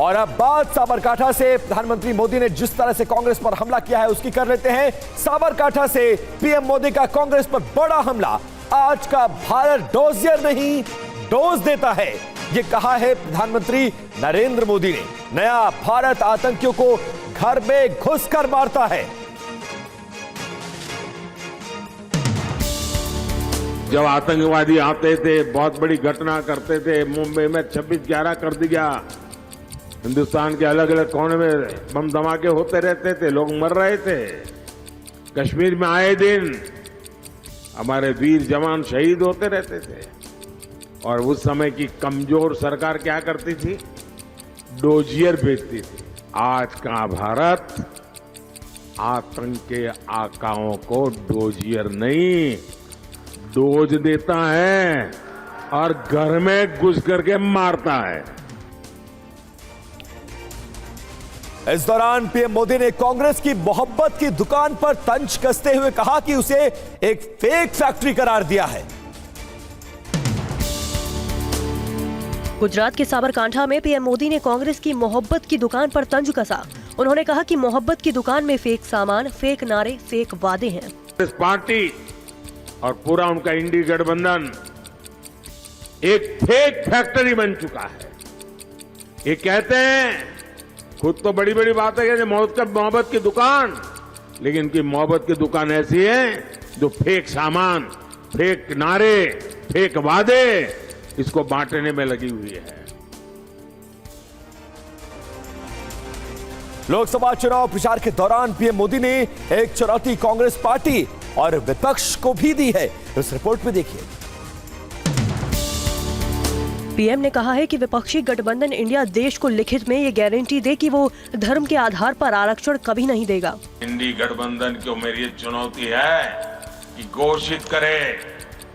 और अब बात साबरकांठा से। प्रधानमंत्री मोदी ने जिस तरह से कांग्रेस पर हमला किया है उसकी कर लेते हैं। साबरकांठा से पीएम मोदी का कांग्रेस पर बड़ा हमला। आज का भारत डोजियर नहीं डोज देता है, ये कहा है प्रधानमंत्री नरेंद्र मोदी ने। नया भारत आतंकियों को घर में घुसकर मारता है। जब आतंकवादी आते थे, बहुत बड़ी घटना करते थे, मुंबई में 26/11 कर दिया, हिंदुस्तान के अलग अलग कोने में बम धमाके होते रहते थे, लोग मर रहे थे। कश्मीर में आए दिन हमारे वीर जवान शहीद होते रहते थे। और उस समय की कमजोर सरकार क्या करती थी? डोजियर भेजती थी। आज का भारत आतंक के आकाओं को डोजियर नहीं डोज देता है और घर में घुस करके मारता है। इस दौरान पीएम मोदी ने कांग्रेस की मोहब्बत की दुकान पर तंज कसते हुए कहा कि उसे एक फेक फैक्ट्री करार दिया है। गुजरात के साबरकांठा में पीएम मोदी ने कांग्रेस की मोहब्बत की दुकान पर तंज कसा। उन्होंने कहा कि मोहब्बत की दुकान में फेक सामान, फेक नारे, फेक वादे हैं। इस पार्टी और पूरा उनका इंडी गठबंधन एक फेक फैक्ट्री बन चुका है। ये कहते हैं, खुद तो बड़ी बड़ी बातें कहते हैं मोहब्बत की दुकान, लेकिन इनकी मोहब्बत की दुकान ऐसी है जो फेक सामान, फेक नारे, फेक वादे इसको बांटने में लगी हुई है। लोकसभा चुनाव प्रचार के दौरान पीएम मोदी ने एक चुनौती कांग्रेस पार्टी और विपक्ष को भी दी है। इस रिपोर्ट में देखिए। पीएम ने कहा है कि विपक्षी गठबंधन इंडिया देश को लिखित में ये गारंटी दे कि वो धर्म के आधार पर आरक्षण कभी नहीं देगा। इंडी गठबंधन को मेरी चुनौती है कि घोषित करे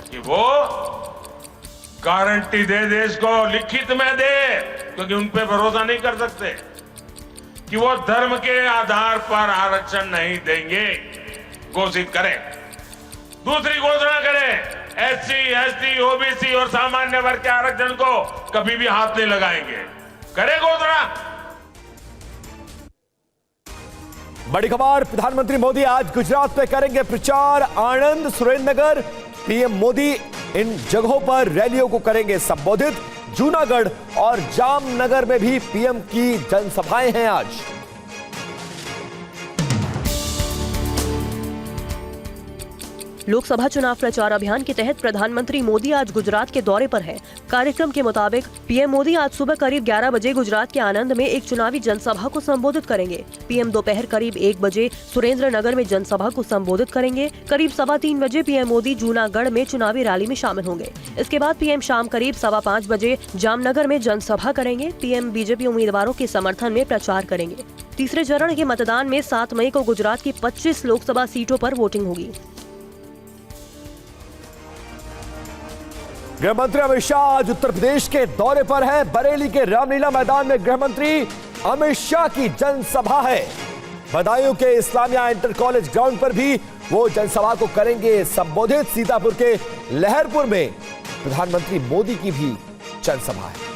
कि वो गारंटी दे देश को, लिखित में दे, क्योंकि उन पे भरोसा नहीं कर सकते, कि वो धर्म के आधार पर आरक्षण नहीं देंगे। घोषित करें। दूसरी घोषणा करें, एससी, एसटी, ओबीसी और सामान्य वर्ग के आरक्षण को कभी भी हाथ नहीं लगाएंगे। करें घोषणा। बड़ी खबर, प्रधानमंत्री मोदी आज गुजरात में करेंगे प्रचार। आणंद, सुरेंद्रनगर, पीएम मोदी इन जगहों पर रैलियों को करेंगे संबोधित। जूनागढ़ और जामनगर में भी पीएम की जनसभाएं हैं आज। लोकसभा चुनाव प्रचार अभियान के तहत प्रधानमंत्री मोदी आज गुजरात के दौरे पर हैं। कार्यक्रम के मुताबिक पीएम मोदी आज सुबह करीब 11 बजे गुजरात के आणंद में एक चुनावी जनसभा को संबोधित करेंगे। पीएम दोपहर करीब 1 बजे सुरेंद्रनगर में जनसभा को संबोधित करेंगे। करीब 3:15 बजे पीएम मोदी जूनागढ़ में चुनावी रैली में शामिल होंगे। इसके बाद पीएम शाम करीब 5:15 बजे जामनगर में जनसभा करेंगे। पीएम बीजेपी उम्मीदवारों के समर्थन में प्रचार करेंगे। तीसरे चरण के मतदान में 7 मई को गुजरात की 25 लोकसभा सीटों पर वोटिंग होगी। गृहमंत्री अमित शाह आज उत्तर प्रदेश के दौरे पर है। बरेली के रामलीला मैदान में गृहमंत्री अमित शाह की जनसभा है। बदायूं के इस्लामिया इंटर कॉलेज ग्राउंड पर भी वो जनसभा को करेंगे संबोधित। सीतापुर के लहरपुर में प्रधानमंत्री मोदी की भी जनसभा है।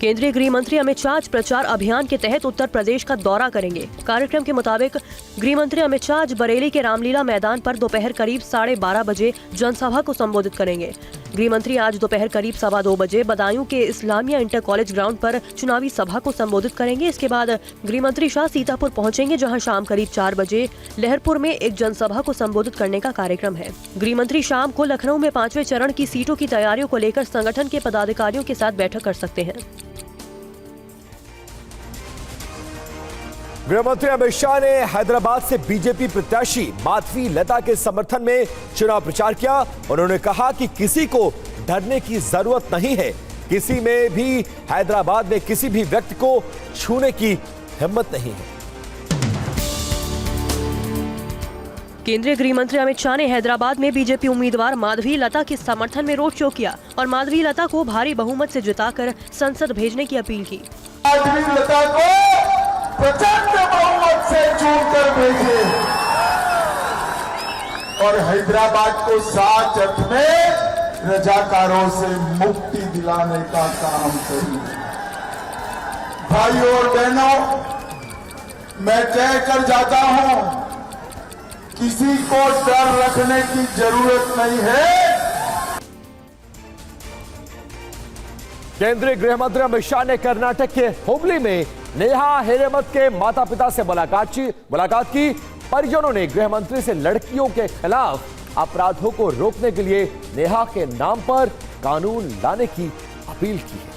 केंद्रीय गृह मंत्री अमित शाह आज प्रचार अभियान के तहत उत्तर प्रदेश का दौरा करेंगे। कार्यक्रम के मुताबिक गृह मंत्री अमित शाह आज बरेली के रामलीला मैदान पर दोपहर करीब 12:30 बजे जनसभा को संबोधित करेंगे। गृह मंत्री आज दोपहर करीब 2:15 बजे बदायूं के इस्लामिया इंटर कॉलेज ग्राउंड पर चुनावी सभा को संबोधित करेंगे। इसके बाद गृह मंत्री शाह सीतापुर पहुंचेंगे, जहां शाम करीब 4 बजे लहरपुर में एक जनसभा को संबोधित करने का कार्यक्रम है। गृह मंत्री शाम को लखनऊ में 5वें चरण की सीटों की तैयारियों को लेकर संगठन के पदाधिकारियों के साथ बैठक कर सकते हैं। गृहमंत्री अमित शाह ने हैदराबाद से बीजेपी प्रत्याशी माधवी लता के समर्थन में चुनाव प्रचार किया। उन्होंने कहा कि किसी को डरने की जरूरत नहीं है। किसी में भी हैदराबाद में किसी भी व्यक्ति को छूने की हिम्मत नहीं है। केंद्रीय गृह मंत्री अमित शाह ने हैदराबाद में बीजेपी उम्मीदवार माधवी लता के समर्थन में रोड शो किया और माधवी लता को भारी बहुमत से जिताकर संसद भेजने की अपील की। माधवी लता को प्रचंड बहुमत से चुनकर भेजे और हैदराबाद को 7 अर्थ में रजाकारों से मुक्ति दिलाने का काम करेंगे। भाइयों और बहनों, मैं तय कर जाता हूं, किसी को डर रखने की जरूरत नहीं है। केंद्रीय गृह मंत्री अमित शाह ने कर्नाटक के हुबली में नेहा हिरेमथ के माता पिता से मुलाकात की। परिजनों ने गृह मंत्री से लड़कियों के खिलाफ अपराधों को रोकने के लिए नेहा के नाम पर कानून लाने की अपील की है।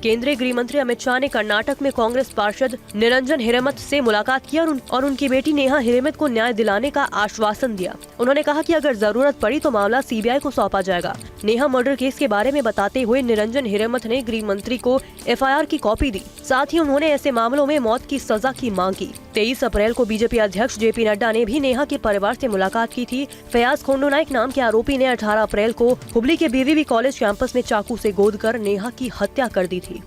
केंद्रीय गृह मंत्री अमित शाह ने कर्नाटक में कांग्रेस पार्षद निरंजन हिरेमथ से मुलाकात की और उनकी बेटी नेहा हिरेमथ को न्याय दिलाने का आश्वासन दिया। उन्होंने कहा कि अगर जरूरत पड़ी तो मामला सीबीआई को सौंपा जाएगा। नेहा मर्डर केस के बारे में बताते हुए निरंजन हिरेमथ ने गृह मंत्री को एफआईआर की कॉपी दी। साथ ही उन्होंने ऐसे मामलों में मौत की सजा की मांग की। 23 अप्रैल को बीजेपी अध्यक्ष जेपी नड्डा ने भी नेहा के परिवार से मुलाकात की थी। फयाज खोंडो नाइक नाम के आरोपी ने 18 अप्रैल को हुबली के बीवीबी कॉलेज कैंपस में चाकू से गोदकर नेहा की हत्या कर दी थी।